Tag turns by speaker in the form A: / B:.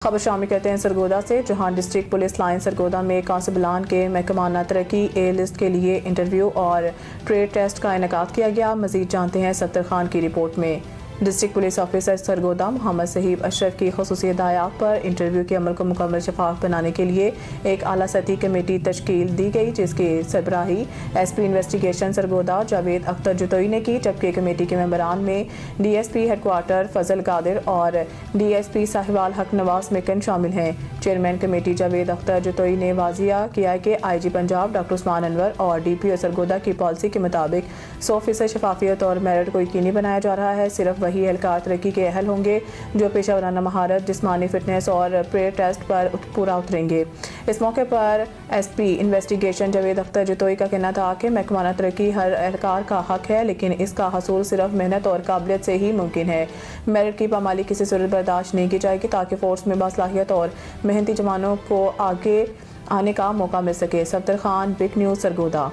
A: خبر شامل کرتے ہیں سرگودا سے، جہاں ڈسٹرکٹ پولیس لائن سرگودا میں کانسٹیبلان کے محکمانہ ترقی اے لسٹ کے لیے انٹرویو اور ٹریڈ ٹیسٹ کا انعقاد کیا گیا۔ مزید جانتے ہیں ستر خان کی رپورٹ میں۔ ڈسٹرکٹ پولیس آفیسر سرگودا محمد صہیب اشرف کی خصوصی ہدایات پر انٹرویو کے عمل کو مکمل شفاف بنانے کے لیے ایک اعلیٰ سطحی کمیٹی تشکیل دی گئی، جس کی سربراہی S P investigation Sargodha Javed Akhtar Jatoi نے کی، جبکہ کمیٹی کے ممبران میں D S P headquarter Fazal Qadir اور ڈی ایس پی صاحبال حق نواز مکن شامل ہیں۔ چیئرمین کمیٹی جاوید اختر جتوئی نے واضح کیا کہ آئی جی پنجاب ڈاکٹر عثمان انور اور ڈی پی او سرگودا کی پالیسی کے مطابق 100% شفافیت اور میرٹ کو یقینی بنایا جا رہا ہے۔ صرف وہی اہلکار ترقی کے اہل ہوں گے جو پیشہ ورانہ مہارت، جسمانی فٹنس اور پریئر ٹیسٹ پر پورا اتریں گے۔ اس موقع پر S P investigation Javed Akhtar Jatoi کا کہنا تھا کہ محکمانہ ترقی ہر اہلکار کا حق ہے، لیکن اس کا حصول صرف محنت اور قابلیت سے ہی ممکن ہے۔ میرٹ کی پامالی کسی صورت برداشت نہیں کی جائے گی تاکہ فورس میں باصلاحیت اور محنتی جوانوں کو آگے آنے کا موقع مل سکے۔ ستر خان، بگ نیوز، سرگودا۔